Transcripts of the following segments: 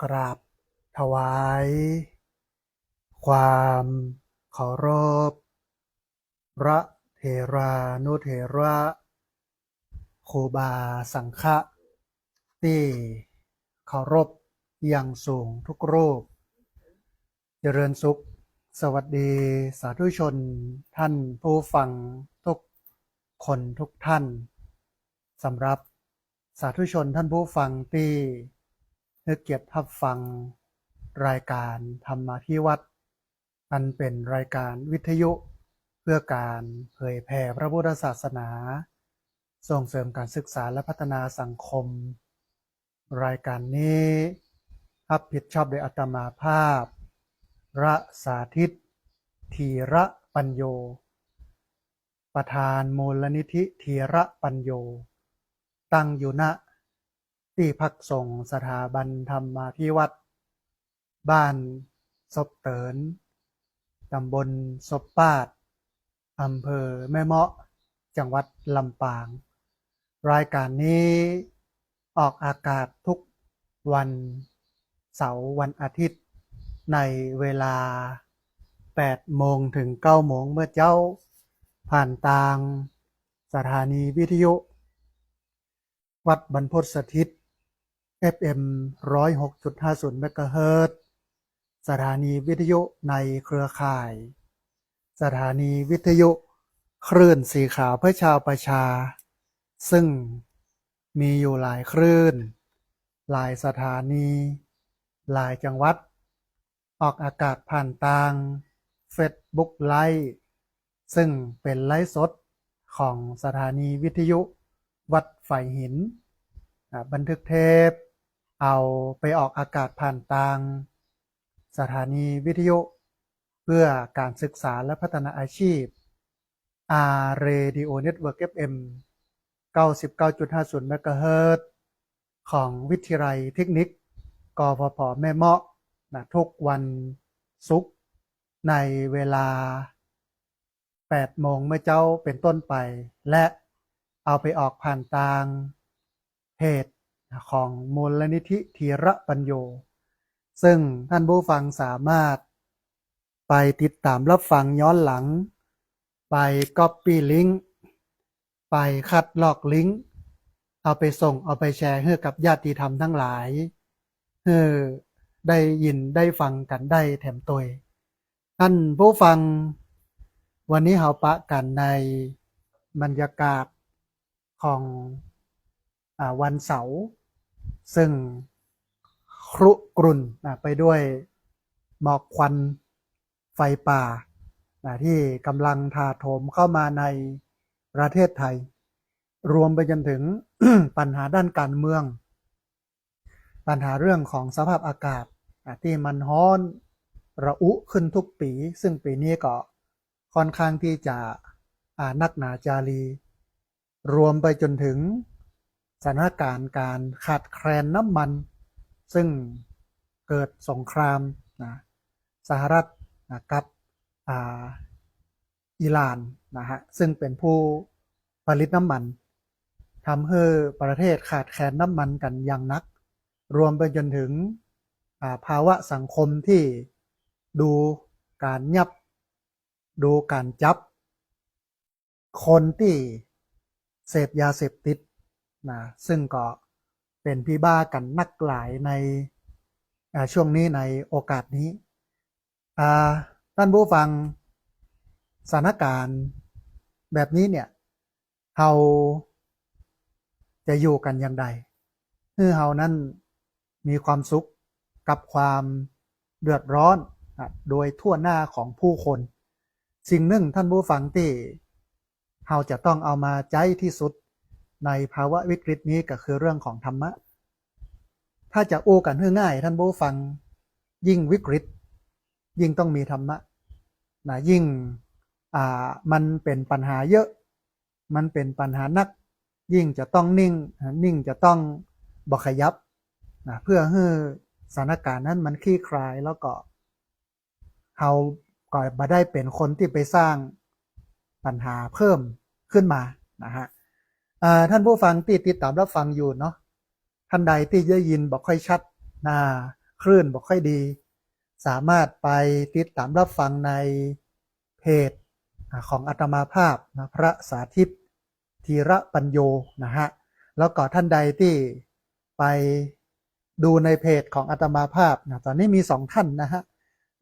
กราบถวายความเคารพพระเถรานุเถระครูบาสังฆะที่เคารพอย่างสูงทุกรูปเจริญสุขสวัสดีสาธุชนท่านผู้ฟังทุกคนทุกท่านสำหรับสาธุชนท่านผู้ฟังที่นึกเกียรติรับฟังรายการธรรมาที่วัดอันเป็นรายการวิทยุเพื่อการเผยแผ่พระพุทธศาสนาส่งเสริมการศึกษาและพัฒนาสังคมรายการนี้รับผิดชอบโดยอาตมาภาพพระสาธิตธีระปัญโยประธานมูลนิธิธีระปัญโยตั้งอยู่ณที่พักสงฆ์สถาบันธรรมาภิวัตรบ้านศพเตินตำบลศพปาดอำเภอแม่เมาะจังหวัดลำปางรายการนี้ออกอากาศทุกวันเสาร์วันอาทิตย์ในเวลา8 โมงถึง 9 โมงเมื่อเจ้าผ่านทางสถานีวิทยุวัดบรรพตสถิต FM 106.50 เมกะเฮิรตซ์สถานีวิทยุในเครือข่ายสถานีวิทยุคลื่นสีขาวเพื่อชาวประชาซึ่งมีอยู่หลายคลื่นหลายสถานีหลายจังหวัดออกอากาศผ่านทาง Facebook Live ซึ่งเป็นไลฟ์สดของสถานีวิทยุวัดไฝหินบันทึกเทปเอาไปออกอากาศผ่านทางสถานีวิทยุเพื่อการศึกษาและพัฒนาอาชีพ Radio Network FM 99.50 เมกะเฮิรตซ์ของวิทยาลัยเทคนิคกฟผแม่เมาะทุกวันศุกร์ในเวลา8 โมงเมื่อเจ้าเป็นต้นไปและเอาไปออกผ่านทางเพจของมูลนิธิธีระปัญโยซึ่งท่านผู้ฟังสามารถไปติดตามรับฟังย้อนหลังไปก๊อปปี้ลิงก์ไปคัดลอกลิงก์เอาไปส่งเอาไปแชร์ให้กับญาติธรรมทั้งหลายเพื่อได้ยินได้ฟังกันได้แถมตัวท่านผู้ฟังวันนี้เราปะกันในบรรยากาศของวันเสาร์ซึ่งครุกรุ่นไปด้วยหมอกควันไฟป่าที่กำลังถาโถมเข้ามาในประเทศไทยรวมไปจนถึง ปัญหาด้านการเมืองปัญหาเรื่องของสภาพอากาศที่มันร้อนระอุขึ้นทุกปีซึ่งปีนี้ก็ค่อนข้างที่จะนักหนาจารีรวมไปจนถึงสถานการณ์การขาดแคลนน้ำมันซึ่งเกิดสงครามสหรัฐกับอิหร่านนะฮะซึ่งเป็นผู้ผลิตน้ำมันทำให้ประเทศขาดแคลนน้ำมันกันอย่างนักรวมไปจนถึงภาวะสังคมที่ดูการยับดูการจับคนที่เสพยาเสพติดซึ่งก็เป็นพี่บ้ากันนักหลายในช่วงนี้ในโอกาสนี้ท่านผู้ฟังสถานการณ์แบบนี้เนี่ยเราจะอยู่กันอย่างไรให้เรานั้นมีความสุขกับความเดือดร้อนโดยทั่วหน้าของผู้คนสิ่งหนึ่งท่านผู้ฟังที่เราจะต้องเอามาใจที่สุดในภาวะวิกฤตนี้ก็คือเรื่องของธรรมะถ้าจะโอ้กันให้ง่ายท่านผู้ฟังยิ่งวิกฤตยิ่งต้องมีธรรมะยิ่งมันเป็นปัญหาเยอะมันเป็นปัญหานักยิ่งจะต้องนิ่งจะต้องบ่ขยับเพื่อให้สถานการณ์นั้นมันคลี่คลายแล้วก็เราก็บ่ได้เป็นคนที่ไปสร้างปัญหาเพิ่มขึ้นมานะฮะท่านผู้ฟังที่ติดตามรับฟังอยู่เนาะท่านใดที่ได้ยินบอกค่อยชัด คลื่นบ่ค่อยดี สามารถไปติดตามรับฟังในเพจของอาตมาภาพนะพระสาธิตธีระปัญโยนะฮะแล้วก็ท่านใดที่ไปดูในเพจของอาตมาภาพนะตอนนี้มี2ท่านนะฮะ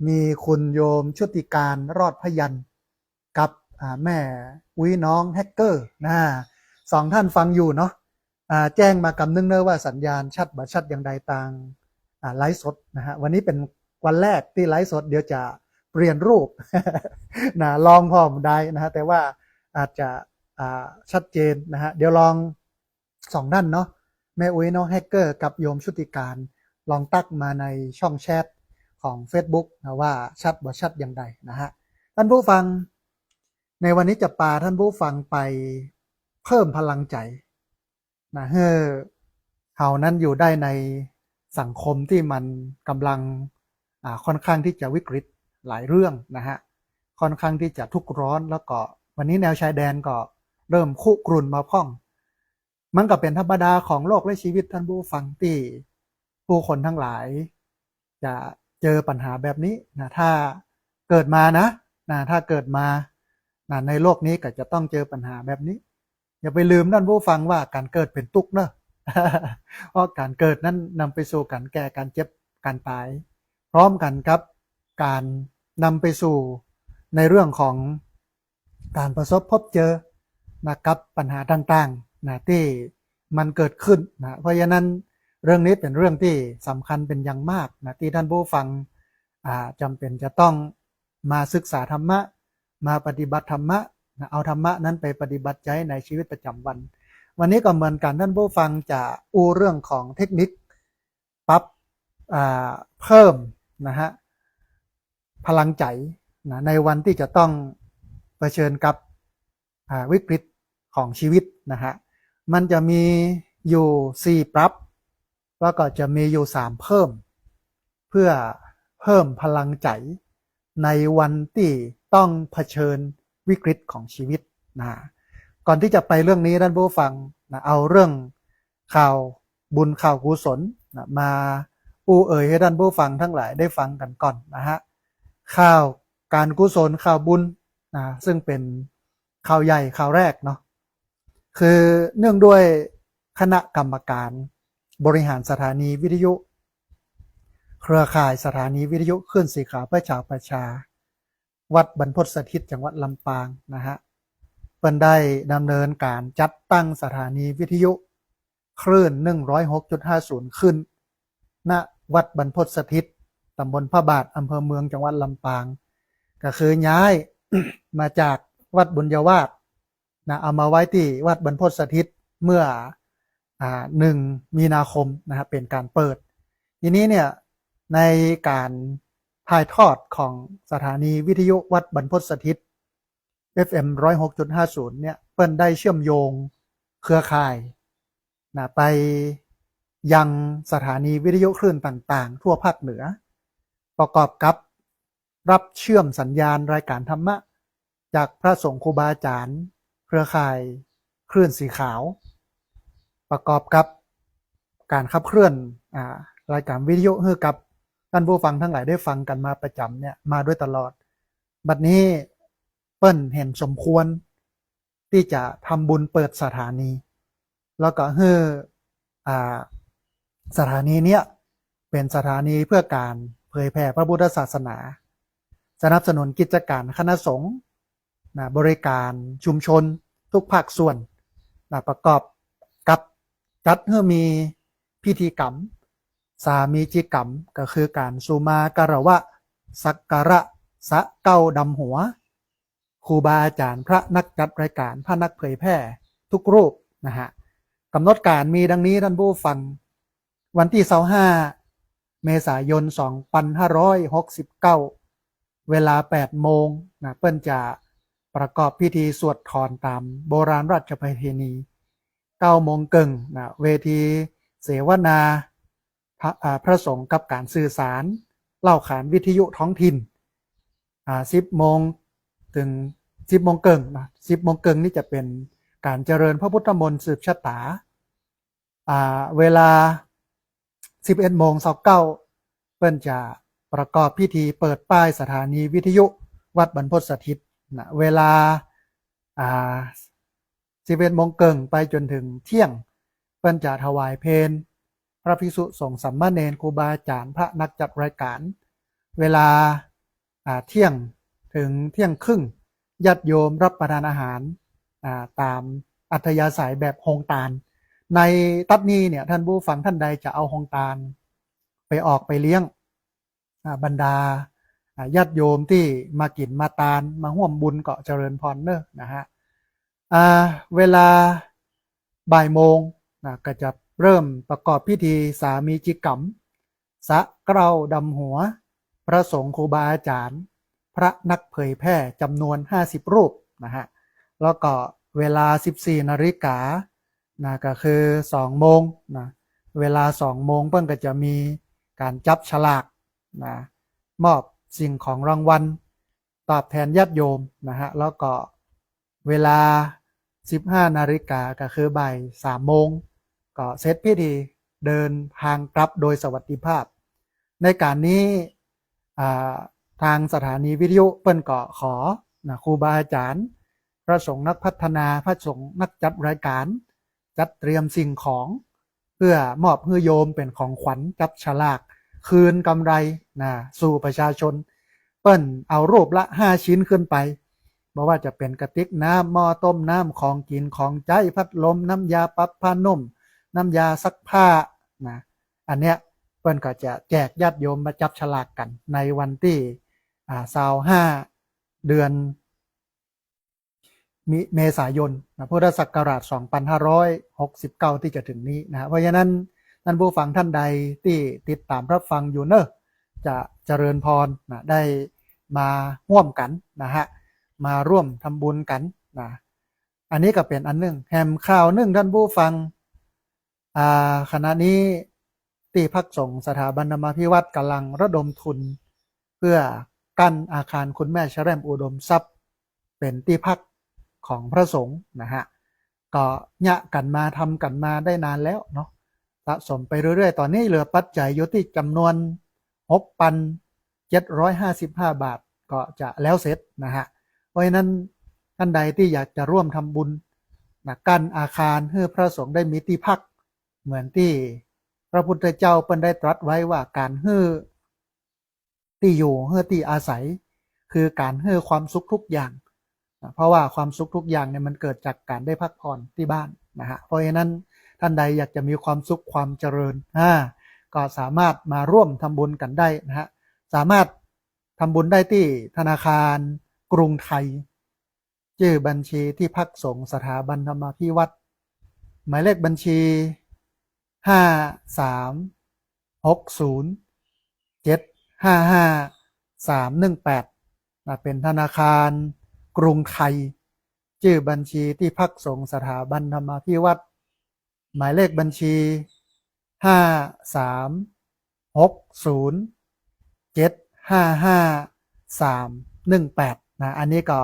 มีคุณโยมชุติการรอดพยัญชนะกับแม่อุ้ยน้องแฮกเกอร์นะ2ท่านฟังอยู่เนาะแจ้งมากำนึงเนอะว่าสัญญาณชัดบ่ชัดอย่างใดต่างไลฟ์สดนะฮะวันนี้เป็นวันแรกที่ไลฟ์สดเดี๋ยวจะเปลี่ยนรูป นะลองพร้อมได้นะฮะแต่ว่าอาจจะชัดเจนนะฮะเดี๋ยวลอง2ด้านเนาะแม่อุ้ยน้องแฮกเกอร์กับโยมชุติการลองตักมาในช่องแชทของ Facebook นะว่าชัดบ่ชัดอย่างใดนะฮะท่านผู้ฟังในวันนี้จะพาท่านผู้ฟังไปเพิ่มพลังใจนะเฮ้อเฮานั้นอยู่ได้ในสังคมที่มันกำลังค่อนข้างที่จะวิกฤตหลายเรื่องนะฮะค่อนข้างที่จะทุกข์ร้อนแล้วก็วันนี้แนวชายแดนก็เริ่มคุกรุ่นมาพ่องมันก็เป็นธรรมดาของโลกและชีวิตท่านผู้ฟังที่ผู้คนทั้งหลายจะเจอปัญหาแบบนี้นะถ้าเกิดมานะถ้าเกิดมาในโลกนี้ก็จะต้องเจอปัญหาแบบนี้อย่าไปลืมท่านผู้ฟังว่าการเกิดเป็นทุกข์เนอะ เพราะการเกิดนั้นนำไปสู่การแก่การเจ็บการตายพร้อมกันครับการนำไปสู่ในเรื่องของการประสบพบเจอนะครับปัญหาต่างๆนะที่มันเกิดขึ้นนะเพราะฉะนั้นเรื่องนี้เป็นเรื่องที่สำคัญเป็นอย่างมากนะที่ท่านผู้ฟังจำเป็นจะต้องมาศึกษาธรรมะมาปฏิบัติธรรมะนะเอาธรรมะนั้นไปปฏิบัติใช้ในชีวิตประจำวันวันนี้ก็เหมือนกันท่านผู้ฟังจะอู้เรื่องของเทคนิคปรับเพิ่มนะฮะพลังใจนะในวันที่จะต้องเผชิญกับวิกฤตของชีวิตนะฮะมันจะมีอยู่4ปรับแล้วก็จะมีอยู่3เพิ่มเพื่อเพิ่มพลังใจในวันที่ต้องเผชิญวิกฤตของชีวิตนะก่อนที่จะไปเรื่องนี้ท่านผู้ฟังนะเอาเรื่องข่าวบุญข่าวกุศลนะมาอู้เอ่ยให้ท่านผู้ฟังทั้งหลายได้ฟังกันก่อนนะฮะข่าวการกุศลข่าวบุญนะซึ่งเป็นข่าวใหญ่ข่าวแรกเนาะคือเนื่องด้วยคณะกรรมการบริหารสถานีวิทยุเครือข่ายสถานีวิทยุคลื่นสีขาวเพื่อชาวประชาวัดบรรพตสถิตจังหวัดลำปางนะฮะเพิ่นได้ดำเนินการจัดตั้งสถานีวิทยุคลื่น 106.50 ขึ้นณวัดบรรพตสถิตตำบลพระบาทอำเภอเมืองจังหวัดลำปางก็คือย้าย มาจากวัดบุญยวาสนะเอามาไว้ที่วัดบรรพตสถิตเมื่อ1 มีนาคมนะครับเป็นการเปิดทีนี้เนี่ยในการถ่ายทอดของสถานีวิทยุวัดบรรพตสถิต FM 106.50 เนี่ยเปิ้นได้เชื่อมโยงเครือข่ายนะไปยังสถานีวิทยุคลื่นต่างๆทั่วภาคเหนือประกอบกับรับเชื่อมสัญญาณรายการธรรมะจากพระสงฆ์ครูบาอาจารย์เครือข่ายคลื่นสีขาวประกอบกับการขับเคลื่อนรายการวิทยุให้กับท่านผู้ฟังทั้งหลายได้ฟังกันมาประจำเนี่ยมาด้วยตลอดบัดนี้เปิ้นเห็นสมควรที่จะทำบุญเปิดสถานีแล้วก็ให้สถานีเนี้ยเป็นสถานีเพื่อการเผยแผ่พระพุทธศาสนาสนับสนุนกิจการคณะสงฆ์บริการชุมชนทุกภาคส่วนประกอบกับจัดให้มีพิธีกรรมสามีจิกรรมก็คือการสุมาการวะสักการะสะเก้าดำหัวครูบาอาจารย์พระนักจัดรายการพระนักเผยแพร่ทุกรูปนะฮะกำหนดการมีดังนี้ท่านผู้ฟังวันที่25 เมษายน 2569 เวลา 8 โมงนะเปิ้นจะประกอบพิธีสวดถอนตามโบราณราชประเพณี 9 โมงครึ่งนะเวทีเสวนาพระสงฆ์กับการสื่อสารเล่าขานวิทยุท้องถิ่น10 โมงถึง 10 โมงครึ่งนะ10 โมงครึ่งนี่จะเป็นการเจริญพระพุทธมนต์สืบชะตาเวลา 11 โมง 29 ปิ้นจะประกอบพิธีเปิดป้ายสถานีวิทยุวัดบรรพตสถิตนะเวลา11 โมงเกิงไปจนถึงเที่ยงเปิ้นจะถวายเพลพระภิกษุสงฆ์สัมมาเนรครูบาอาจารย์พระนักจัดรายการเวลาเที่ยงถึงเที่ยงครึ่งญาติโยมรับประทานอาหารตามอัธยาศัยแบบโฮงตาลในตัดนี้เนี่ยท่านผู้ฟังท่านใดจะเอาโฮงตาลไปออกไปเลี้ยงบรรดาญาติโยมที่มากินมาตาลมาห่วมบุญเกาะเจริญพรเนอะนะฮะเวลาบ่ายโมงก็จะเริ่มประกอบพิธีสามีจิกรรมสะเกล้าดำหัวพระสงฆ์ครูบาอาจารย์พระนักเผยแพร่จำนวน50 รูปนะฮะแล้วก็เวลา 14 นาฬิกานะก็คือ 2 โมงนะเวลา 2 โมงเพิ่นก็จะมีการจับฉลากนะมอบสิ่งของรางวัลตอบแทนญาติโยมนะฮะแล้วก็เวลา 15 นาฬิกาก็คือบ่าย 3 โมงก็เสร็จพิธีเดินทางกลับโดยสวัสดิภาพในการนี้ทางสถานีวิทยุเปิ้นก็ขอนะครูบาอาจารย์พระสงฆ์นักพัฒนาพระสงฆ์นักจัดรายการจัดเตรียมสิ่งของเพื่อมอบให้โยมเป็นของขวัญจับฉลากคืนกำไรนะสู่ประชาชนเปิ้นเอารูปละ5 ชิ้นขึ้นไปบอกว่าจะเป็นกระติกน้ำหม้อต้มน้ำของกินของใจพัดลมน้ำยาปรับผ้านุ่มน้ำยาซักผ้านะอันเนี้ยเปิ้นก็จะแจกญาติโยมมาจับฉลากกันในวันที่25 เดือนเมษายนพุทธศักราช 2569 ที่จะถึงนี้นะเพราะฉะนั้นท่านผู้ฟังท่านใดที่ติดตามรับฟังอยู่เนอะจะเจริญพรนะได้มาร่วมกันนะฮะมาร่วมทำบุญกันนะอันนี้ก็เป็นอันหนึ่งแฮมข่าวหนึ่งท่านผู้ฟังขณะนี้ที่พักสงฆ์สถาบันธรรมาภิวัตรกำลังระดมทุนเพื่อกั้นอาคารคุณแม่ชแรมอุดมทรัพย์เป็นที่พักของพระสงฆ์นะฮะก็เนี่ยกันมาทำกันมาได้นานแล้วเนาะสะสมไปเรื่อยๆตอนนี้เหลือปัจจัยอยู่ที่จำนวน 6,755 บาทก็จะแล้วเสร็จนะฮะเพราะฉะนั้นท่านใดที่อยากจะร่วมทำบุญนะกั้นอาคารให้พระสงฆ์ได้มีที่พักเหมือนที่พระพุทธเจ้าเปิ้นได้ตรัสไว้ว่าการให้ที่อยู่ให้ที่อาศัยคือการให้ความสุขทุกอย่างเพราะว่าความสุขทุกอย่างเนี่ยมันเกิดจากการได้พักผ่อนที่บ้านนะฮะเพราะฉะนั้นท่านใดอยากจะมีความสุขความเจริญก็สามารถมาร่วมทำบุญกันได้นะฮะสามารถทำบุญได้ที่ธนาคารกรุงไทยชื่อบัญชีที่พักสงฆ์สถาบันธรรมาภิวัตรหมายเลขบัญชี5360755318เป็นธนาคารกรุงไทยชื่อบัญชีที่พักสงฆ์สถาบันธรรมาภิวัตรหมายเลขบัญชี5360755318นะอันนี้ก็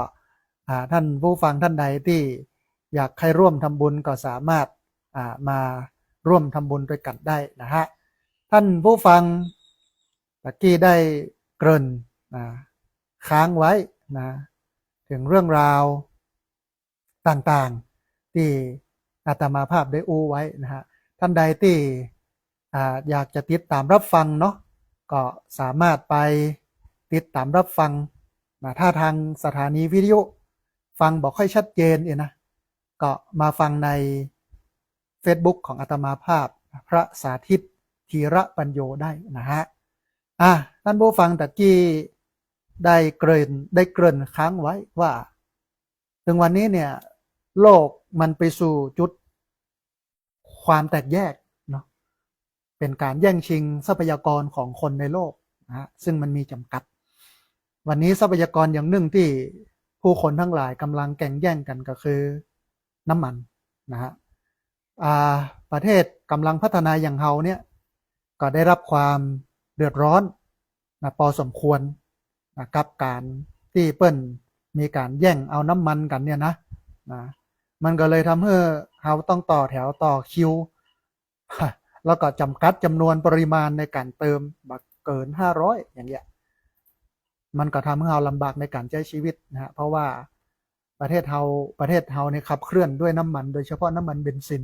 ท่านผู้ฟังท่านใดที่อยากให้ร่วมทำบุญก็สามารถมาร่วมทำบุญด้วยกันได้นะฮะท่านผู้ฟังตะกี้ได้เกริ่นค้างไว้นะถึงเรื่องราวต่างๆที่อาตมาภาพได้อู้ไว้นะฮะท่านใดที่อยากจะติดตามรับฟังเนาะก็สามารถไปติดตามรับฟังนะถ้าทางสถานีวิทยุฟังบอกค่อยชัดเจนนะก็มาฟังใน Facebook ของอาตมาภาพพระสาธิตธีระปัญโยได้นะฮะท่านผู้ฟังตะกี้ได้เกริ่นค้างไว้ว่าถึงวันนี้เนี่ยโลกมันไปสู่จุดความแตกแยกเนาะเป็นการแย่งชิงทรัพยากรของคนในโลกนะฮะซึ่งมันมีจำกัดวันนี้ทรัพยากรอย่างหนึ่งที่ผู้คนทั้งหลายกำลังแข่งแย่งกันก็คือน้ำมันนะฮะประเทศกำลังพัฒนาอย่างเฮาเนี่ยก็ได้รับความเดือดร้อนนะพอสมควรนะกับการที่เปิ้นมีการแย่งเอาน้ำมันกันเนี่ยนะมันก็เลยทำให้เฮาต้องต่อแถวต่อคิวแล้วก็จำกัดจำนวนปริมาณในการเติม เกิน500อย่างเงี้ยมันก็ทำให้เราลำบากในการใช้ชีวิตนะฮะเพราะว่าประเทศเราเนี่ยขับเคลื่อนด้วยน้ำมันโดยเฉพาะน้ำมันเบนซิน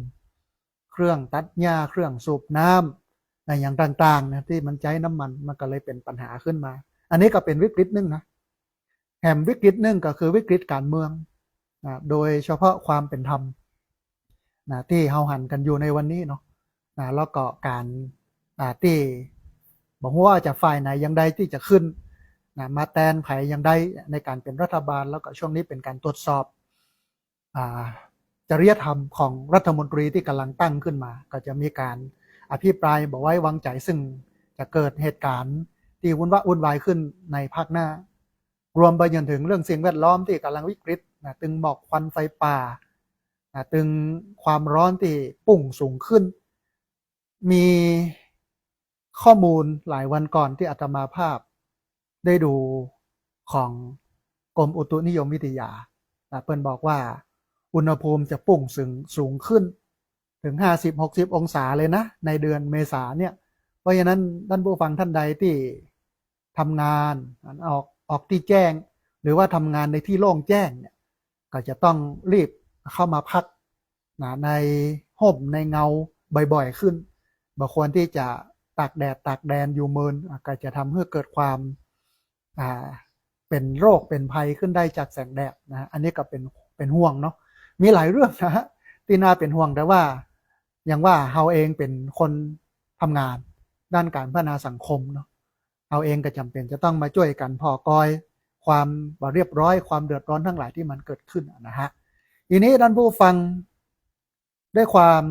เครื่องตัดหญ้าเครื่องสูบน้ำอย่างต่างๆนะที่มันใช้น้ำมันก็เลยเป็นปัญหาขึ้นมาอันนี้ก็เป็นวิกฤตหนึ่งนะแถมวิกฤตหนึ่งก็คือวิกฤตการเมืองนะโดยเฉพาะความเป็นธรรมนะที่เฮาหันกันอยู่ในวันนี้เนาะนะแล้วก็การที่บอกว่าจะฝ่ายไหนยังใดที่จะขึ้นนะมาแทนไผยังใดในการเป็นรัฐบาลแล้วก็ช่วงนี้เป็นการตรวจสอบจริยธรรมของรัฐมนตรีที่กำลังตั้งขึ้นมาก็จะมีการอภิปรายบอกไว้วางใจซึ่งจะเกิดเหตุการณ์ที่วุ่นวายขึ้นในภาคหน้ารวมไปจนถึงเรื่องสิ่งแวดล้อมที่กำลังวิกฤตนะตึงหมอกควันไฟป่านะตึงความร้อนที่ปุ่งสูงขึ้นมีข้อมูลหลายวันก่อนที่อาตมาภาพได้ดูของกรมอุตุนิยมวิทยาเพิ่นบอกว่าอุณหภูมิจะปุ่งสูงขึ้นถึง50-60องศาเลยนะในเดือนเมษาเนี่ยเพราะฉะนั้นท่านผู้ฟังท่านใดที่ทำงานออกที่แจ้งหรือว่าทำงานในที่โล่งแจ้งเนี่ยก็จะต้องรีบเข้ามาพักในห่มในเงาบ่อยๆขึ้นบ่ควรที่จะตากแดดตากแดนอยู่เมินก็จะทำให้เกิดความเป็นโรคเป็นภัยขึ้นได้จากแสงแดดนะอันนี้ก็เป็นห่วงเนาะมีหลายเรื่องนะฮะที่น่าเป็นห่วงแต่ว่าอย่างว่าเฮาเองเป็นคนทำงานด้านการพัฒนาสังคมเนาะเฮาเองก็จำเป็นจะต้องมาช่วยกันพอกอยความบ่เรียบร้อยความเดือดร้อนทั้งหลายที่มันเกิดขึ้นนะฮะทีนี้ท่านผู้ฟังด้วยความ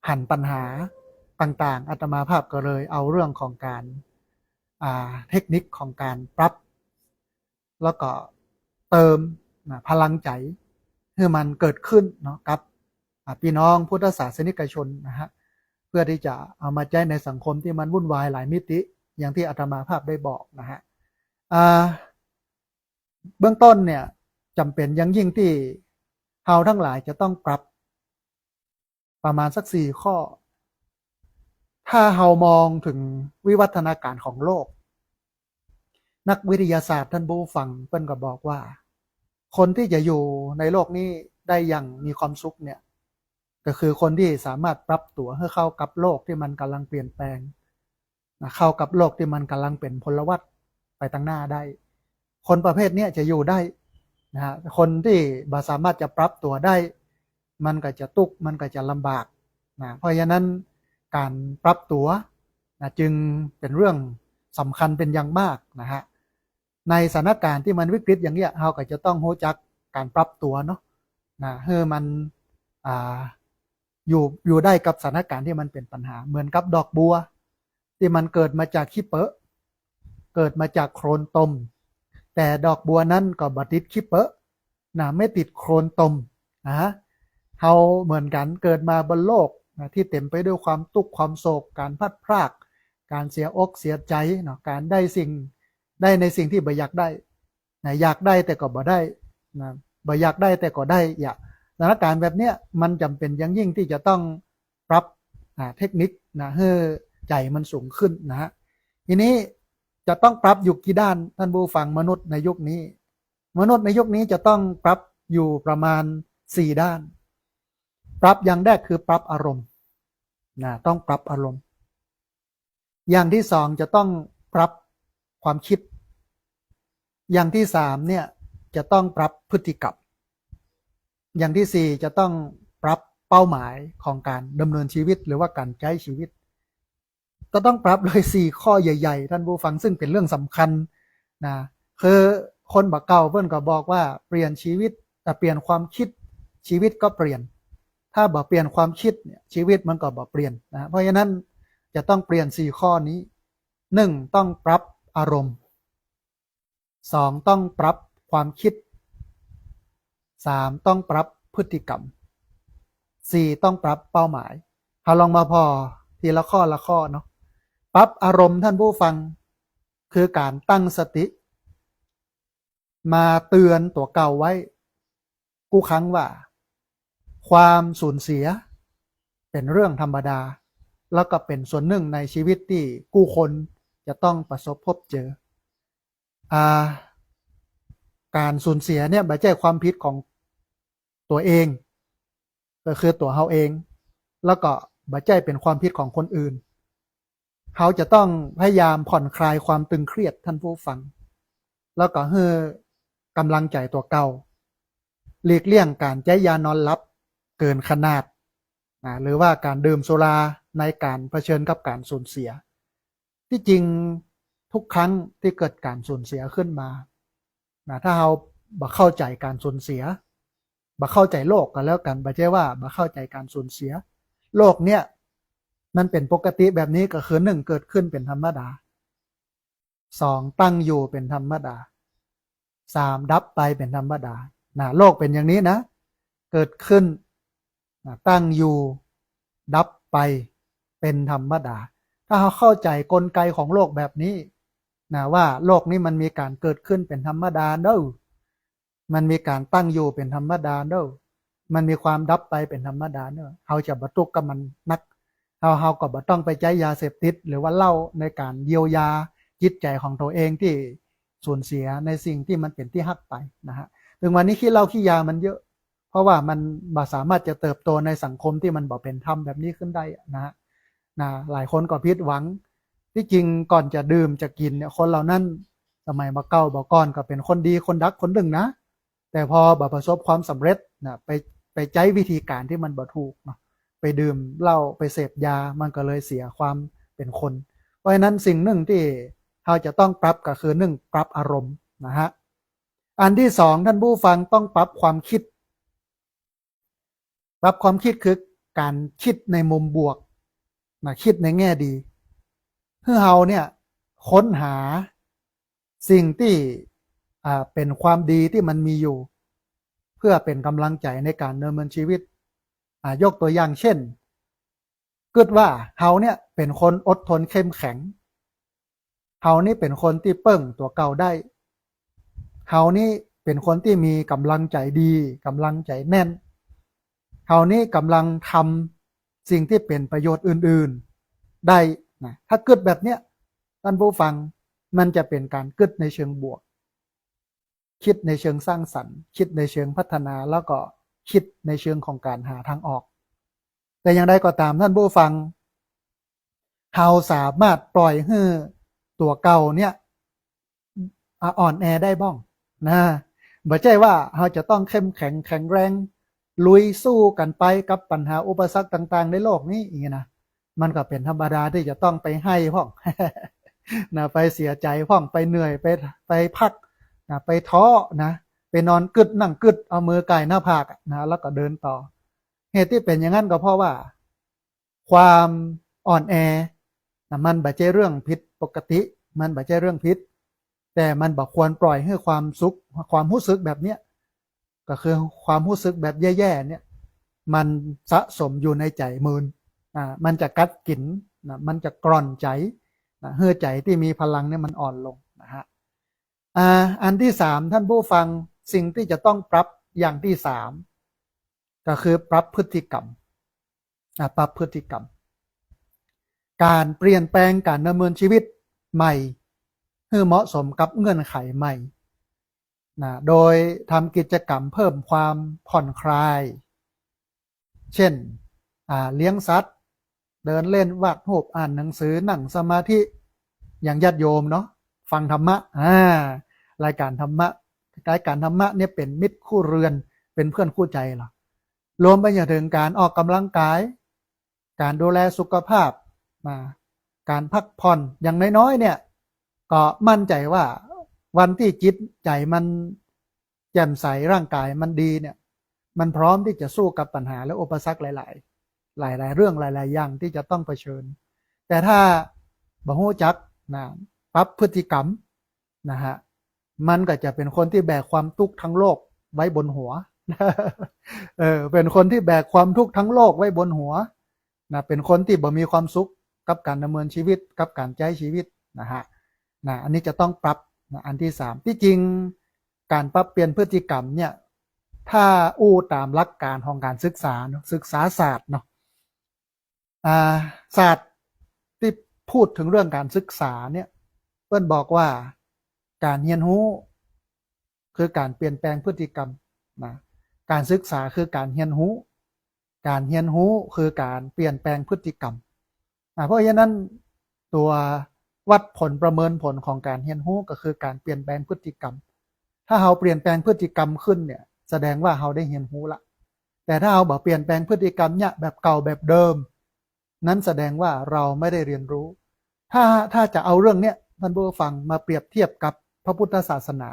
หันปัญหาต่างๆอาตมาภาพก็เลยเอาเรื่องของการเทคนิคของการปรับแล้วก็เติมพลังใจให้มันเกิดขึ้นเนาะกับพี่น้องพุทธศาสนิกชนนะฮะเพื่อที่จะเอามาใช้ในสังคมที่มันวุ่นวายหลายมิติอย่างที่อาตมาภาพได้บอกนะฮะเบื้องต้นเนี่ยจำเป็นยังยิ่งที่เราทั้งหลายจะต้องปรับประมาณสัก4ข้อถ้าเรามองถึงวิวัฒนาการของโลกนักวิทยาศาสตร์ท่านผู้ฟังเพิ่นก็บอกว่าคนที่จะอยู่ในโลกนี้ได้อย่างมีความสุขเนี่ยก็คือคนที่สามารถปรับตัวให้เข้ากับโลกที่มันกำลังเปลี่ยนแปลงเข้ากับโลกที่มันกำลังเป็นพลวัตไปตั้งหน้าได้คนประเภทนี้จะอยู่ได้นะฮะคนที่บ่สามารถจะปรับตัวได้มันก็จะตุกมันก็จะลำบากนะเพราะฉะนั้นการปรับตัวนะจึงเป็นเรื่องสำคัญเป็นอย่างมากนะฮะในสถานการณ์ที่มันวิกฤตอย่างเงี้ยเราก็จะต้องรู้จักการปรับตัวเนาะนะให้มันอยู่ได้กับสถานการณ์ที่มันเป็นปัญหาเหมือนกับดอกบัวที่มันเกิดมาจากขี้เปอะเกิดมาจากโคลนตมแต่ดอกบัวนั้นก็บ่ติดขี้เปอะนะไม่ติดโคลนตมนะเราเหมือนกันเกิดมาบนโลกนะที่เต็มไปด้วยความทุกข์ความโศกการพลัดพรากการเสียอกเสียใจเนาะการได้ในสิ่งที่บ่อยากได้นะอยากได้แต่ก็บ่ได้นะบ่อยากได้แต่ก็ได้อย่าสถานการณ์แบบเนี้ยมันจำเป็นอย่างยิ่งที่จะต้องปรับเทคนิคนะให้ใจมันสูงขึ้นนะฮะทีนี้จะต้องปรับอยู่กี่ด้านท่านผู้ฟังมนุษย์ในยุคนี้จะต้องปรับอยู่ประมาณ4ด้านปรับอย่างแรกคือปรับอารมณ์นะต้องปรับอารมณ์อย่างที่2จะต้องปรับความคิดอย่างที่3เนี่ยจะต้องปรับพฤติกรรมอย่างที่4จะต้องปรับเป้าหมายของการดำเนินชีวิตหรือว่าการใช้ชีวิตก็ต้องปรับเลย4ข้อใหญ่ๆท่านผู้ฟังซึ่งเป็นเรื่องสำคัญนะคือคนบักเก่าเพิ่นก็บอกว่าเปลี่ยนชีวิตแต่เปลี่ยนความคิดชีวิตก็เปลี่ยนถ้าบ่เปลี่ยนความคิดเนี่ยชีวิตมันก็บ่เปลี่ยนนะเพราะฉะนั้นจะต้องเปลี่ยน4ข้อนี้1ต้องปรับอารมณ์2ต้องปรับความคิด3ต้องปรับพฤติกรรม4ต้องปรับเป้าหมายเราลองมาพอทีละข้อเนาะปรับอารมณ์ท่านผู้ฟังคือการตั้งสติมาเตือนตัวเก่าไว้กู้ครั้งว่าความสูญเสียเป็นเรื่องธรรมดาแล้วก็เป็นส่วนหนึ่งในชีวิตที่กู้คน จะต้องประสบพบเจอการสูญเสียเนี่ยไม่ใช่ความผิดของตัวเองก็คือตัวเขาเองแล้วก็ไม่ใช่เป็นความผิดของคนอื่นเขาจะต้องพยายามผ่อนคลายความตึงเครียดท่านผู้ฟังแล้วก็ให้กำลังใจตัวเก่าหลีกเลี่ยงการใช้ยานอนหลับเกินขนาดหรือว่าการดื่มสุราในการเผชิญกับการสูญเสียที่จริงทุกครั้งที่เกิดการสูญเสียขึ้นมาถ้าเราบ่เข้าใจการสูญเสียบ่เข้าใจโลกกันแล้วกันไม่ใช่ว่าบ่เข้าใจการสูญเสียโลกเนี่ยมันเป็นปกติแบบนี้ก็คือ1เกิดขึ้นเป็นธรรมดา2ตั้งอยู่เป็นธรรมดา3ดับไปเป็นธรรมดาโลกเป็นอย่างนี้นะเกิดขึ้นตั้งอยู่ดับไปเป็นธรรมดาถ้าเราเข้าใจกลไกของโลกแบบนี้ว่าโลกนี้มันมีการเกิดขึ้นเป็นธรรมดาเด้อมันมีการตั้งอยู่เป็นธรรมดาเด้อมันมีความดับไปเป็นธรรมดาเด้อเราจะบรรทุกกับมันนักเราก็บ่ต้องไปใช้ยาเสพติดหรือว่าเหล้าในการเยียวยาจิตใจของตัวเองที่สูญเสียในสิ่งที่มันเป็นที่ฮักไปนะฮะถึงวันนี้ขี้เหล้าขี้ยามันเยอะเพราะว่ามันบ่สามารถจะเติบโตในสังคมที่มันบ่เป็นธรรมแบบนี้ขึ้นได้นะฮะหลายคนก็ผิดหวังที่จริงก่อนจะดื่มจะกินเนี่ยคนเหล่านั้นสมัยบ่เก่าบ่ก่อนก็เป็นคนดีคนดักคนหนึ่งนะแต่พอบ่ประสบความสำเร็จไปใช้วิธีการที่มันบ่ถูกเนาะไปดื่มเหล้าไปเสพยามันก็เลยเสียความเป็นคนเพราะฉะนั้นสิ่งหนึ่งที่เราจะต้องปรับก็คือ1ปรับอารมณ์นะฮะอันที่2ท่านผู้ฟังต้องปรับความคิดปรับความคิดคือการคิดในมุมบวกคิดในแง่ดีเพื่อเราเนี่ยค้นหาสิ่งที่เป็นความดีที่มันมีอยู่เพื่อเป็นกำลังใจในการดำเนินชีวิตยกตัวอย่างเช่นคิดว่าเราเนี่ยเป็นคนอดทนเข้มแข็งเรานี่เป็นคนที่เปิ้งตัวเก่าได้เรานี่เป็นคนที่มีกำลังใจดีกำลังใจแน่นเรานี่กำลังทำสิ่งที่เป็นประโยชน์อื่นๆได้นะถ้าคิดแบบเนี้ยท่านผู้ฟังมันจะเป็นการคิดในเชิงบวกคิดในเชิงสร้างสรรค์คิดในเชิงพัฒนาแล้วก็คิดในเชิงของการหาทางออกแต่อย่างใดก็ตามท่านผู้ฟังเราสามารถปล่อยให้ตัวเก่าเนี่ยอ่อนแอได้บ้างนะไม่ใช่ว่าเราจะต้องเข้มแข็งแข็งแรงลุยสู้กันไปกับปัญหาอุปสรรคต่างๆในโลกนี้อย่างนี้นะมันก็เป็นธรรมดาที่จะต้องไปให้พ่อง ไปเสียใจพ่องไปเหนื่อยไปพักไปท้อนะไปนอนกึดนั่งกึดเอามือไก่หน้าผากแล้วก็เดินต่อเหตุที่เป็นอย่างนั้นก็เพราะว่าความอ่อนแอมันไม่ใช่เรื่องผิดปกติมันไม่ใช่เรื่องผิดแต่มันบ่ควรปล่อยให้ความสุขความรู้สึกแบบเนี้ยก็คือความรู้สึกแบบแย่ๆเนี่ยมันสะสมอยู่ในใจมันจะกัดกินมันจะกร่อนใจเฮือใจที่มีพลังเนี่ยมันอ่อนลงนะฮะอันที่3ท่านผู้ฟังสิ่งที่จะต้องปรับอย่างที่3ก็คือปรับพฤติกรรมปรับพฤติกรรมการเปลี่ยนแปลงการดำเนินชีวิตใหม่ให้เหมาะสมกับเงื่อนไขใหม่โดยทำกิจกรรมเพิ่มความผ่อนคลายเช่นเลี้ยงสัตว์เดินเล่นวาดรูปอ่านหนังสือนั่งสมาธิอย่างญาติโยมเนาะฟังธรรมะรายการธรรมะเนี่ยเป็นมิตรคู่เรือนเป็นเพื่อนคู่ใจหรอรวมไปถึงการออกกำลังกายการดูแลสุขภาพการพักผ่อนอย่างน้อยๆเนี่ยก็มั่นใจว่าวันที่จิตใจมันแจ่มใสร่างกายมันดีเนี่ยมันพร้อมที่จะสู้กับปัญหาและอุปสรรคหลายๆเรื่องหลายๆอย่างที่จะต้องเผชิญแต่ถ้าบ่ฮู้จักปรับพฤติกรรมนะฮะมันก็จะเป็นคนที่แบกความทุกข์ทั้งโลกไว้บนหัวเป็นคนที่แบกความทุกข์ทั้งโลกไว้บนหัวเป็นคนที่บ่มีความสุขกับการดำเนินชีวิตกับการใช้ชีวิตนะฮะอันนี้จะต้องปรับอันที่3ที่จริงการปรับเปลี่ยนพฤติกรรมเนี่ยถ้าตามหลักการของการศึกษาศาสตร์เนาะศาสตร์ที่พูดถึงเรื่องการศึกษาเนี่ย เปิ้นบอกว่าการเรียนรู้คือการเปลี่ยนแปลงพฤติกรรมนะการศึกษาคือการเรียนรู้การเรียนรู้คือการเปลี่ยนแปลงพฤติกรรมเพราะฉะนั้นตัววัดผลประเมินผลของการเรียนรู้ก็คือการเปลี่ยนแปลงพฤติกรรมถ้าเราเปลี่ยนแปลงพฤติกรรมขึ้นเนี่ยแสดงว่าเราได้เรียนรู้ละแต่ถ้าเราบอกเปลี่ยนแปลงพฤติกรรมเนี่ยแบบเก่าแบบเดิมนั้นแสดงว่าเราไม่ได้เรียนรู้ถ้าจะเอาเรื่องเนี้ยท่านผู้ฟังมาเปรียบเทียบกับพระพุทธศาสนา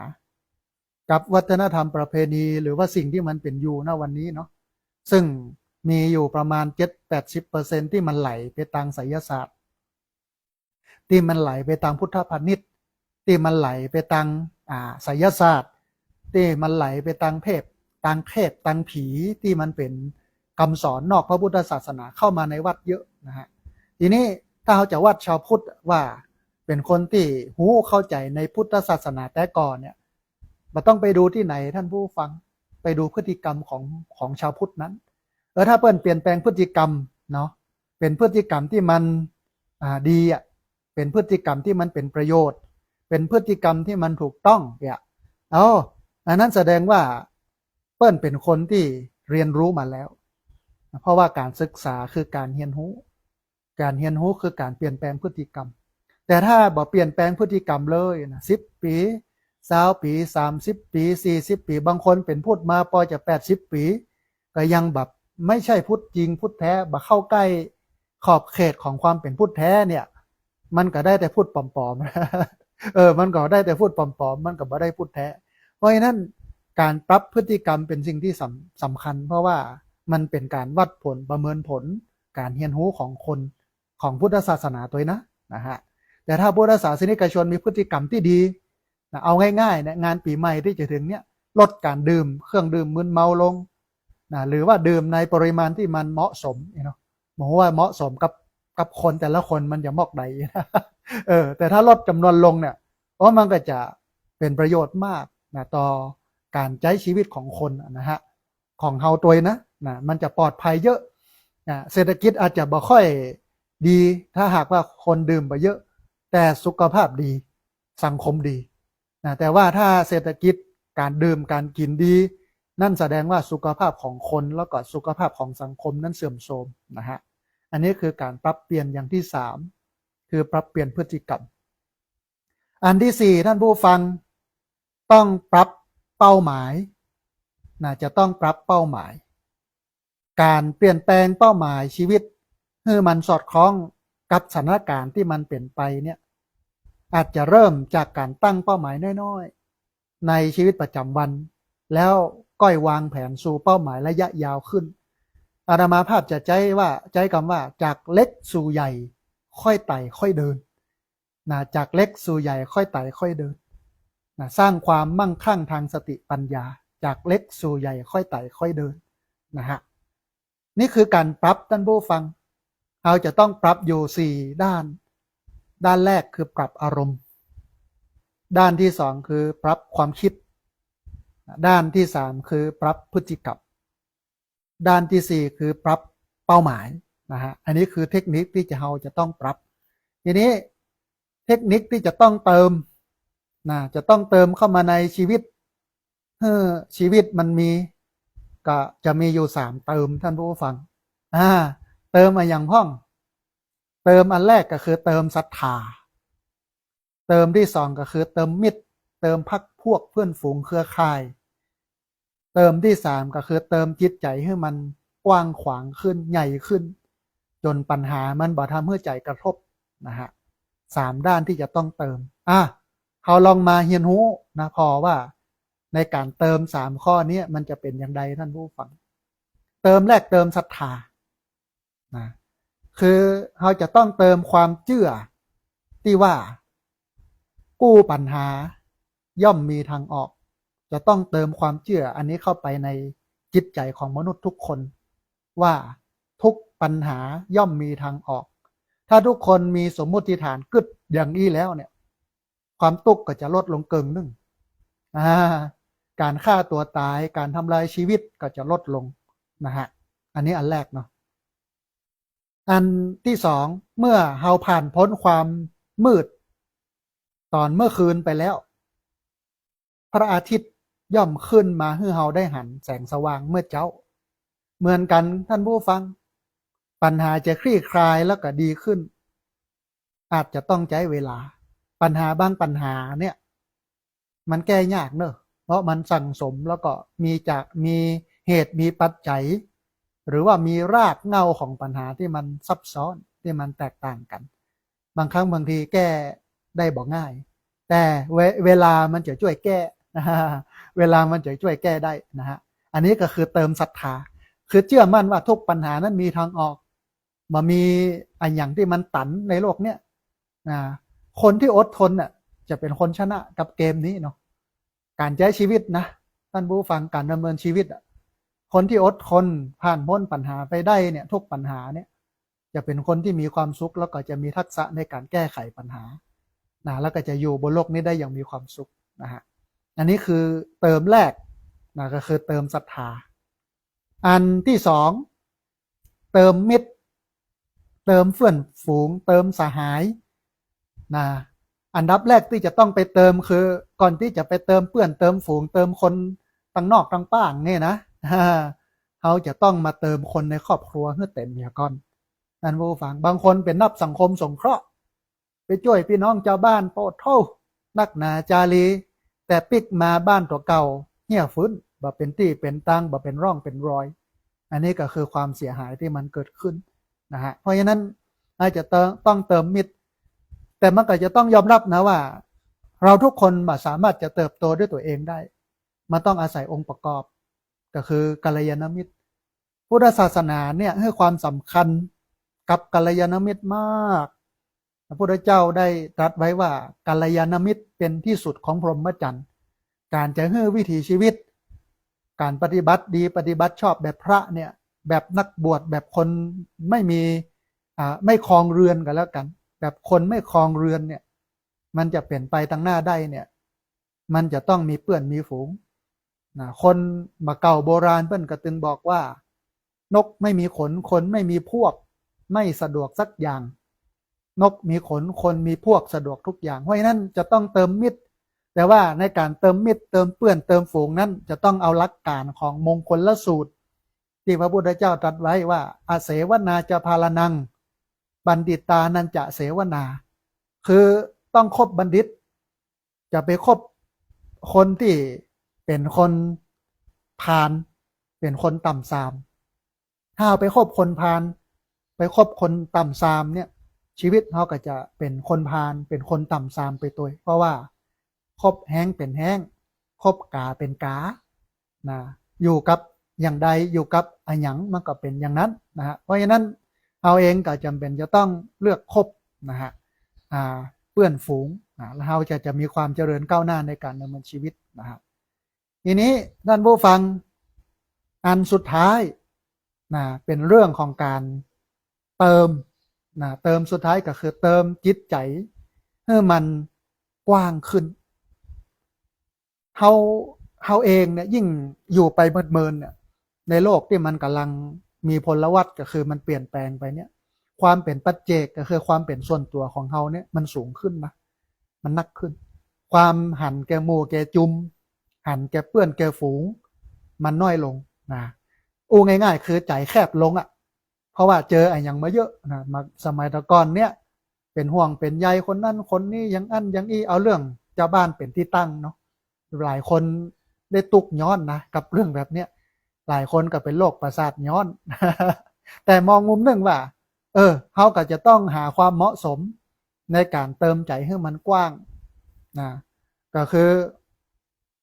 กับวัฒนธรรมประเพณีหรือว่าสิ่งที่มันเป็นอยู่ณวันนี้เนาะซึ่งมีอยู่ประมาณ 7-80% ที่มันไหลไปทางไสยศาสตร์ที่มันไหลไปทางพุทธพาณิชย์ที่มันไหลไปทางไสยศาสตร์ที่มันไหลไปทางเทพทางผีที่มันเป็นคำสอนนอกพระพุทธศาสนาเข้ามาในวัดเยอะนะฮะทีนี้ถ้าเราจะวัดชาวพุทธว่าเป็นคนที่หูเข้าใจในพุทธศาสนาแต่ก่อนเนี่ยเราต้องไปดูที่ไหนท่านผู้ฟังไปดูพฤติกรรมของชาวพุทธนั้นถ้าเปิ้นเปลี่ยนแปลงพฤติกรรมเนาะเป็นพฤติกรรมที่มันดีอ่ะเป็นพฤติกรรมที่มันเป็นประโยชน์เป็นพฤติกรรมที่มันถูกต้องเนี่ยอันนั้นแสดงว่าเปิ้นเป็นคนที่เรียนรู้มาแล้วเพราะว่าการศึกษาคือการเรียนรู้คือการเปลี่ยนแปลงพฤติกรรมแต่ถ้าบอกเปลี่ยนแปลงพฤติกรรมเลยนะ10 ปี20 ปี30 ปี40 ปีบางคนเป็นพุทธมาพอจะ80 ปีก็ยังแบบไม่ใช่พุทธจริงพุทธแท้บ่เข้าใกล้ขอบเขตของความเป็นพุทธแท้เนี่ยมันก็ได้แต่พูดปลอมๆมันก็ได้แต่พูดปลอมๆมันก็บ่ได้พุทธแท้เพราะฉะนั้นการปรับพฤติกรรมเป็นสิ่งที่สำคัญเพราะว่ามันเป็นการวัดผลประเมินผลการเรียนรู้ของคนของพุทธศาสนาตัวนะฮะแต่ถ้าพุทธศาสนิกชนมีพฤติกรรมที่ดีนะเอาง่ายๆนะงานปีใหม่ที่จะถึงเนี่ยลดการดื่มเครื่องดื่มมึนเมาลงนะหรือว่าดื่มในปริมาณที่มันเหมาะสมเนาะบอกว่าเหมาะสมกับคนแต่ละคนมันจะมอกใดนะแต่ถ้าลดจำนวนลงเนี่ยมันก็จะเป็นประโยชน์มากนะต่อการใช้ชีวิตของคนนะฮะของเฮาตัวนะมันจะปลอดภัยเยอะนะเศรษฐกิจอาจจะบ่ค่อยดีถ้าหากว่าคนดื่มไปเยอะแต่สุขภาพดีสังคมดีนะแต่ว่าถ้าเศรษฐกิจการดื่มการกินดีนั่นแสดงว่าสุขภาพของคนแล้วก็สุขภาพของสังคมนั้นเสื่อมโทรมนะฮะอันนี้คือการปรับเปลี่ยนอย่างที่3คือปรับเปลี่ยนพฤติกรรมอันที่4ท่านผู้ฟังต้องปรับเป้าหมายจะต้องปรับเป้าหมายการเปลี่ยนแปลงเป้าหมายชีวิตให้มันสอดคล้องกับสถานการณ์ที่มันเปลี่ยนไปเนี่ยอาจจะเริ่มจากการตั้งเป้าหมายน้อยๆในชีวิตประจำวันแล้วก้อยวางแผนสู่เป้าหมายระยะยาวขึ้นอาตมาภาพจะใจคำว่าจากเล็กสู่ใหญ่ค่อยไต่ค่อยเดินจากเล็กสู่ใหญ่ค่อยไต่ค่อยเดินสร้างความมั่งคั่งทางสติปัญญาจากเล็กสู่ใหญ่ค่อยไต่ค่อยเดินนะฮะนี่คือการปรับท่านผู้ฟังเราจะต้องปรับอยู่4ด้านแรกคือปรับอารมณ์ด้านที่2คือปรับความคิดด้านที่3คือปรับพฤติกรรมด้านที่4คือปรับเป้าหมายนะฮะอันนี้คือเทคนิคที่เราจะต้องปรับทีนี้เทคนิคที่จะต้องเติมจะต้องเติมเข้ามาในชีวิตชีวิตมันมีก็จะมีอยู่3เติมท่านผู้ฟังเติมมาอย่างห้องเติมอันแรกก็คือเติมศรัทธาเติมที่2ก็คือเติมมิตรเติมพรรคพวกเพื่อนฝูงเครือข่ายเติมที่3ก็คือเติมจิตใจให้มันกว้างขวางขึ้นใหญ่ขึ้นจนปัญหามันบ่ทำให้ใจกระทบนะฮะ3ด้านที่จะต้องเติมเขาลองมาเรียนรู้นะพอว่าในการเติม3ข้อนี้มันจะเป็นอย่างไรท่านผู้ฟังเติมแรกเติมศรัทธาคือเราจะต้องเติมความเชื่อที่ว่ากู้ปัญหาย่อมมีทางออกจะต้องเติมความเชื่ออันนี้เข้าไปในจิตใจของมนุษย์ทุกคนว่าทุกปัญหาย่อมมีทางออกถ้าทุกคนมีสมมุติฐานกึดอย่างนี้แล้วเนี่ยความทุกข์ก็จะลดลงเกินหนึ่งการฆ่าตัวตายการทำลายชีวิตก็จะลดลงนะฮะอันนี้อันแรกเนาะอันที่2เมื่อเราผ่านพ้นความมืด ตอนเมื่อคืนไปแล้วพระอาทิตย์ย่อมขึ้นมาให้เราได้หันแสงสว่างเมื่อเจ้าเหมือนกันท่านผู้ฟังปัญหาจะคลี่คลายแล้วก็ดีขึ้นอาจจะต้องใช้เวลาปัญหาบางปัญหาเนี่ยมันแก้ยากเนอะเพราะมันสั่งสมแล้วก็มีเหตุมีปัจจัยหรือว่ามีรากเหง้าของปัญหาที่มันซับซ้อนที่มันแตกต่างกันบางครั้งบางทีแก้ได้บอกง่ายแต่เวลามันจะช่วยแก้เวลามันจะช่วยแก้ได้นะฮะอันนี้ก็คือเติมศรัทธาคือเชื่อมั่นว่าทุกปัญหานั้นมีทางออกมามีอันอย่างที่มันตันในโลกเนี้ยนะคนที่อดทนน่ะจะเป็นคนชนะกับเกมนี้เนาะการใช้ชีวิตนะท่านผู้ฟังการดำเนินชีวิตคนที่อดทนผ่านพ้นปัญหาไปได้เนี่ยทุกปัญหาเนี่ยจะเป็นคนที่มีความสุขแล้วก็จะมีทักษะในการแก้ไขปัญหานะแล้วก็จะอยู่บนโลกนี้ได้อย่างมีความสุขนะฮะอันนี้คือเติมแรกนะก็คือเติมศรัทธาอันที่สองเติมมิตรเติมเพื่อนฝูงเติมสหายนะอันดับแรกที่จะต้องไปเติมคือก่อนที่จะไปเติมเพื่อนเติมฝูงเติมคนตั้งนอกตั้งป้างเนี่ยนะเขาจะต้องมาเติมคนในครอบครัวเพื่อเต็มเมียก่อนนั่นผู้ฟังบางคนเป็นนับสังคมสงเคราะห์ไปช่วยพี่น้องชาวบ้านโปรดเท่านักหนาจารีแต่ปิกมาบ้านตัวเก่าเหี้ยฟื้นบ่เป็นที่เป็นตังบ่เป็นร่องเป็นรอยอันนี้ก็คือความเสียหายที่มันเกิดขึ้นนะฮะเพราะฉะนั้นอาจจะต้องเติมมิตรแต่มันก็จะต้องยอมรับนะว่าเราทุกคนสามารถจะเติบโตด้วยตัวเองได้มันต้องอาศัยองค์ประกอบก็คือกัลยาณมิตรพุทธศาสนาเนี่ยให้ความสำคัญกับกัลยาณมิตรมากพระพุทธเจ้าได้ตรัสไว้ว่ากัลยาณมิตรเป็นที่สุดของพรหมจรรย์การจะให้วิถีชีวิตการปฏิบัติดีปฏิบัติชอบแบบพระเนี่ยแบบนักบวชแบบคนไม่มีไม่ครองเรือนกันแล้วกันแบบคนไม่ครองเรือนเนี่ยมันจะเปลี่ยนไปตั้งหน้าได้เนี่ยมันจะต้องมีเปื้อนมีฝูงนะคนมาเก่าโบราณเปิ้นกระตึงบอกว่านกไม่มีขนคนไม่มีพวกไม่สะดวกสักอย่างนกมีขนคนมีพวกสะดวกทุกอย่างเพราะฉะนั้นจะต้องเติมมิตรแต่ว่าในการเติมมิตรเติมเปื้อนเติมฝูงนั้นจะต้องเอาหลักการของมงคลละสูตรที่พระพุทธเจ้าตรัสไว้ว่าอาเสวนาจะพาลนังบัณฑิตานันจะเสวนาคือต้องคบบัณฑิตจะไปคบคนที่เป็นคนพาลเป็นคนต่ำซามถ้าเอาไปคบคนพาลไปคบคนต่ำซามเนี่ยชีวิตเขาก็จะเป็นคนพาลเป็นคนต่ำซามไปตัวเพราะว่าคบแห้งเป็นแห้งคบกาเป็นกานะอยู่กับอย่างใดอยู่กับอันหยังมันก็เป็นอย่างนั้นนะฮะเพราะฉะนั้นเอาเองก็จำเป็นจะต้องเลือกคบนะฮะเพื่อนฝูงแล้วเราจะมีความเจริญก้าวหน้าในการดำเนินชีวิตนะฮะทีนี้ท่านผู้ฟังอันสุดท้ายนะเป็นเรื่องของการเติมนะเติมสุดท้ายก็คือเติมจิตใจให้มันกว้างขึ้นเขาเองเนี่ยยิ่งอยู่ไปเมินๆเนี่ยในโลกที่มันกำลังมีพลวัตก็คือมันเปลี่ยนแปลงไปเนี่ยความเป็นปัจเจกก็คือความเป็นส่วนตัวของเขาเนี่ยมันสูงขึ้นนะมันนักขึ้นความหันแกหมู่แกจุมหันแกเปื้อนแกฝูงมันน้อยลงนะง่ายๆคือใจแคบลงอ่ะเพราะว่าเจอไอ้ยังมาเยอะนะมาสมัยตะก่อนเนี่ยเป็นห่วงเป็นใยคนนั้นคนนี้ยังอันยังอีเอาเรื่องเจ้าบ้านเป็นที่ตั้งเนาะหลายคนได้ตุกย้อนนะกับเรื่องแบบเนี้ยหลายคนก็เป็นโรคประสาทย้อน แต่มองมุมหนึ่งว่าเขาก็จะต้องหาความเหมาะสมในการเติมใจให้มันกว้างนะก็คือ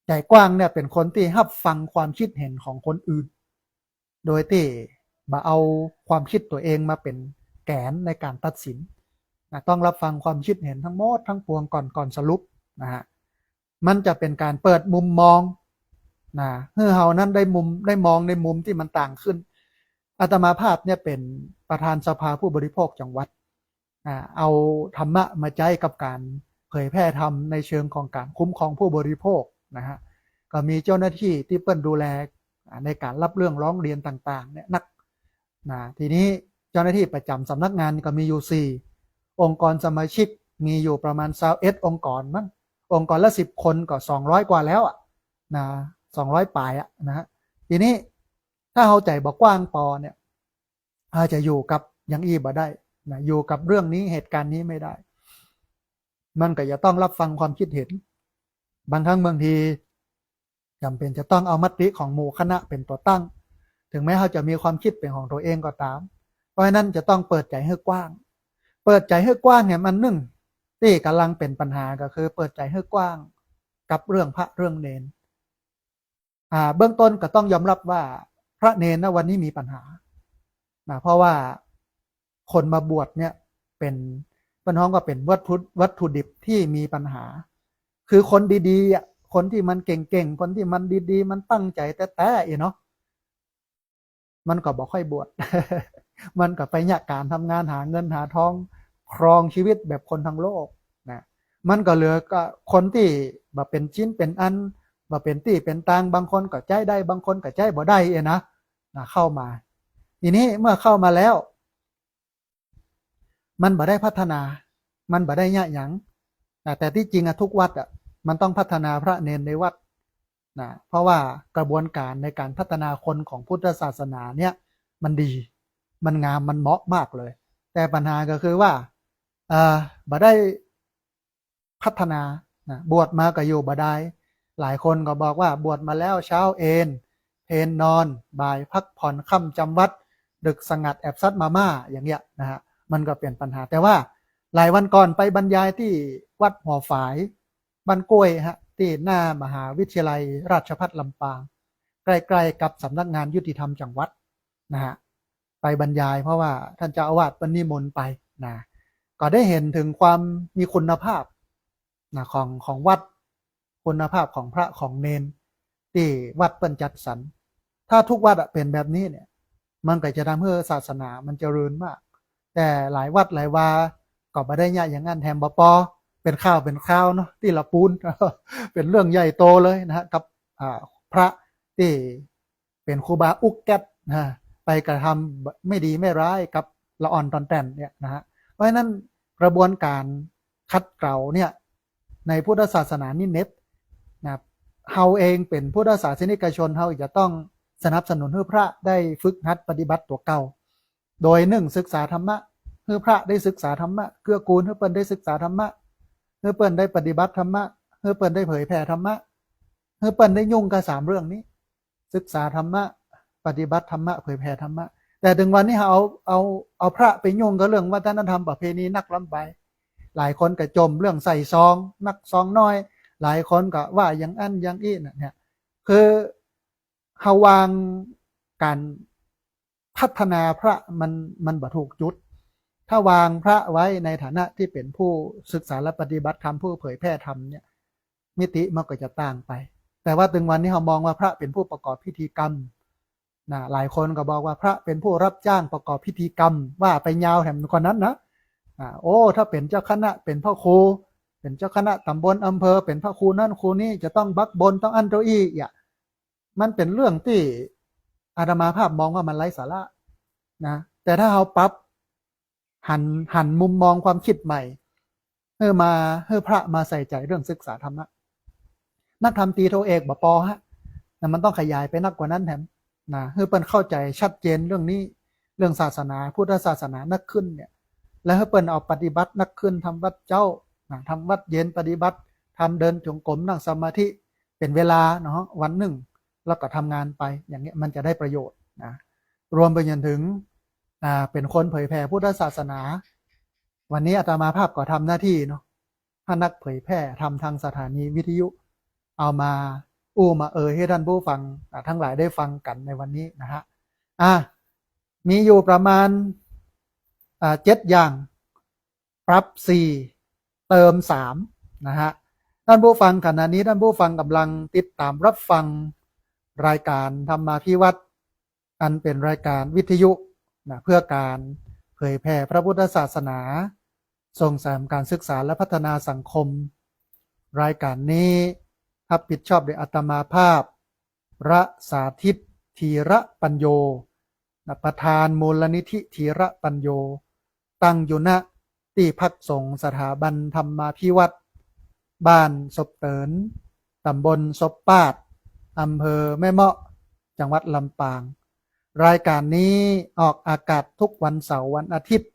ใจกว้างเนี่ยเป็นคนที่รับฟังความคิดเห็นของคนอื่นโดยที่มาเอาความคิดตัวเองมาเป็นแกนในการตัดสินนะต้องรับฟังความคิดเห็นทั้งหมดทั้งปวงก่อนสรุปนะฮะมันจะเป็นการเปิดมุมมองนะให้เรานั้นได้มองในมุมที่มันต่างขึ้นอาตมาภาพเนี่ยเป็นประธานสภาผู้บริโภคจังหวัดเอาธรรมะมาใช้กับการเผยแพร่ธรรมในเชิงของการคุ้มครองผู้บริโภคนะฮะก็มีเจ้าหน้าที่ที่เปิ้นดูแลในการรับเรื่องร้องเรียนต่างๆเนี่ยนักทีนี้เจ้าหน้าที่ประจำสำนักงานก็มีอยู่4องค์กรสมาชิก มีอยู่ประมาณ21องค์กรมั้งองค์กรละ10 คนก็200กว่าแล้วอ่ะนะ200ปลายอ่ะนะฮะทีนี้ถ้าเอาใจบอกกว้างปอเนี่ยอาจจะอยู่กับยังอีบ่ได้นะอยู่กับเรื่องนี้เหตุการณ์นี้ไม่ได้มันก็จะต้องรับฟังความคิดเห็นบางครั้งบางทีจำเป็นจะต้องเอามติของหมู่คณะเป็นตัวตั้งถึงแม้เขาจะมีความคิดเป็นของตัวเองก็ตามเพราะฉะนั้นจะต้องเปิดใจให้กว้างเปิดใจให้กว้างเนี่ยมันนึ่งที่กำลังเป็นปัญหาก็คือเปิดใจให้กว้างกับเรื่องพระเรื่องเนนเบื้องต้นก็ต้องยอมรับว่าพระเนนนะวันนี้มีปัญหาเพราะว่าคนมาบวชเนี่ยเป็นปัญหาก็เป็นวัตถุดิบที่มีปัญหาคือคนดีๆอ่ะคนที่มันเก่งๆคนที่มันดีๆมันตั้งใจแต่เนาะมันก็บอกค่อยบวช มันก็ไปเนี่ยการทำงานหาเงินหาทองครองชีวิตแบบคนทั้งโลกนะมันก็เหลือก็คนที่แบบเป็นชิ้นเป็นอันแบบเป็นที่เป็นตังบางคนก็ใจได้บางคนก็ใจบ่ได้นะเข้ามาทีนี้เมื่อเข้ามาแล้วมันบ่ได้พัฒนามันบ่ได้เนี่ยหยังแต่ที่จริงทุกวัดมันต้องพัฒนาพระเนนในวัดนะเพราะว่ากระบวนการในการพัฒนาคนของพุทธศาสนาเนี่ยมันดีมันงามมันเหมาะมากเลยแต่ปัญหาก็คือว่าบ่ได้พัฒนานะบวชมาก็อยู่บ่ได้หลายคนก็บอกว่าบวชมาแล้วเช้าเอนเพนนอนบ่ายพักผ่อนค่ำจำวัดดึกสงัดแอบซัดมาม่าอย่างเงี้ยนะฮะมันก็เป็นปัญหาแต่ว่าหลายวันก่อนไปบรรยายที่วัดหัวฝายบ้านกล้วยฮะที่หน้ามหาวิทยาลัยราชภัฏลำปางใกล้ๆกับสำนักงานยุติธรรมจังหวัดนะฮะไปบรรยายเพราะว่าท่านเจ้าอาวาสนิมนต์ไปนะก็ได้เห็นถึงความมีคุณภาพนะของวัดคุณภาพของพระของเนนที่วัดเปิ้นจัดสรรถ้าทุกวัดเป็นแบบนี้เนี่ยมันก็จะทำให้ศาสนามันเจริญมากแต่หลายวัดหลายวาก็บ่ได้เนี่ยอย่างนั้นแถมบ่ปอเป็นข้าวเนาะที่ละปูน เป็นเรื่องใหญ่โตเลยนะฮะกับพระที่เป็นครูบาอุกแกตนะไปกระทำไม่ดีไม่ร้ายกับละอ่อนตอนแต่นเนี่ยนะฮะเพราะฉะนั้นกระบวนการคัดเกลาเนี่ยในพุทธศาสนานี่เน็ตนะเฮาเองเป็นพุทธศาสนิกชนเฮาจะต้องสนับสนุนให้พระได้ฝึกหัดปฏิบัติตัวเก่าโดยศึกษาธรรมะให้พระได้ศึกษาธรรมะเกื้อกูลให้เปิ้นได้ศึกษาธรรมะให้เปิ้นได้ปฏิบัติธรรมะให้เปิ้นได้เผยแผ่ธรรมะให้เปิ้นได้ยุ่งกับ3เรื่องนี้ศึกษาธรรมะปฏิบัติธรรมะเผยแผ่ธรรมะแต่ถึงวันนี้เอาพระไปยุ่งกับเรื่องวัฒนธรรมประเพณีนักล้ำไปหลายคนก็จมเรื่องใส่ซองนักซองน้อยหลายคนก็ว่าอย่างอันอย่างอี้เนี่ยคือเฮาวางการพัฒนาพระมันบ่ถูกจุดถ้าวางพระไว้ในฐานะที่เป็นผู้ศึกษาและปฏิบัติธรรมผู้เผยแพร่ธรรมเนี่ยมิติมันก็จะต่างไปแต่ว่าถึงวันนี้เรามองว่าพระเป็นผู้ประกอบพิธีกรรมนะหลายคนก็บอกว่าพระเป็นผู้รับจ้างประกอบพิธีกรรมว่าไปยาวแถมคนนั้นนะโอ้ถ้าเป็นเจ้าคณะเป็นพ่อครูเป็นเจ้าคณะตำบลอำเภอเป็นพระครูนั่นครูนี่จะต้องบักบนต้องอันโตอี้มันเป็นเรื่องที่อาตมาภาพมองว่ามันไร้สาระนะแต่ถ้าเราปรับหันมุมมองความคิดใหม่ให้พระมาใส่ใจเรื่องศึกษาธรรมะนักธรรมตีโทเอกบ่ปอฮะแต่มันต้องขยายไปนักกว่านั้นแถมนะให้เปิ้นเข้าใจชัดเจนเรื่องนี้เรื่องศาสนาพุทธศาสนานักขึ้นเนี่ยแล้วให้เปิ้นเอาปฏิบัตินักขึ้นทำวัดเจ้าทำวัดเย็นปฏิบัติทำเดินจงกรมนั่งสมาธิเป็นเวลาเนาะวันหนึ่งแล้วก็ทำงานไปอย่างเงี้ยมันจะได้ประโยชน์นะรวมไปจนถึงเป็นคนเผยแผ่พุทธศาสนาวันนี้อาตมาภาพก็ทำหน้าที่เนาะถ้านักเผยแพร่ทำทางสถานีวิทยุเอามามาให้ท่านผู้ฟังทั้งหลายได้ฟังกันในวันนี้นะฮะมีอยู่ประมาณ7อย่างปรับ4เติม3นะฮะท่านผู้ฟังขณะนี้ท่านผู้ฟังกำลังติดตามรับฟังรายการธรรมาภิวัตรอันเป็นรายการวิทยุนะเพื่อการเผยแผ่พระพุทธศาสนาส่งเสริมการศึกษาและพัฒนาสังคมรายการนี้รับผิดชอบโดยอาตมาภาพระสาธิตธีระปัญโยประธานมูลนิธิธีระปัญโยตั้งอยู่ณ ที่พักสงฆ์สถาบันธรรมาภิวัตน์บ้านศพเตินตำบลศพปาดอำเภอแม่เมาะจังหวัดลำปางรายการนี้ออกอากาศทุกวันเสาร์วันอาทิตย์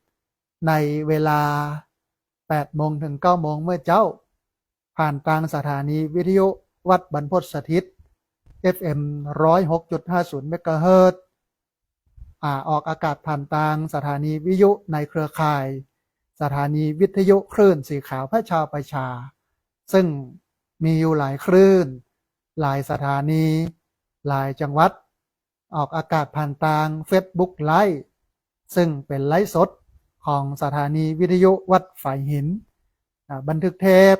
ในเวลา 8 โมงถึง 9 โมงเมื่อเจ้าผ่านทางสถานีวิทยุวัดบรรพตสถิต FM 106.50 เมกะเฮิรตซ์ออกอากาศผ่านทางสถานีวิทยุในเครือข่ายสถานีวิทยุคลื่นสีขาวพระชาวประชาซึ่งมีอยู่หลายคลื่นหลายสถานีหลายจังหวัดออกอากาศผ่านทาง Facebook Live ซึ่งเป็นไลฟ์สดของสถานีวิทยุวัดฝายหินบันทึกเทป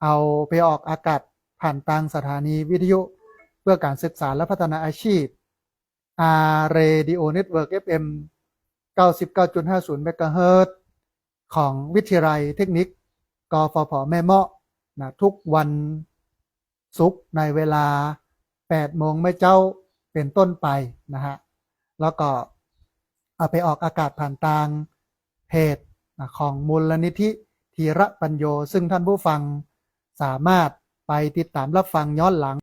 เอาไปออกอากาศผ่านทางสถานีวิทยุเพื่อการศึกษาและพัฒนาอาชีพRadio Network FM 99.50 เมกะเฮิรตซ์ของวิทยาลัยเทคนิคกฟผแม่เมาะทุกวันศุกร์ในเวลา 8 โมงเมื่อเจ้าเป็นต้นไปนะฮะแล้วก็เอาไปออกอากาศผ่านทางเพจของมูลนิธิธีระปัญโยซึ่งท่านผู้ฟังสามารถไปติดตามรับฟังย้อนหลัง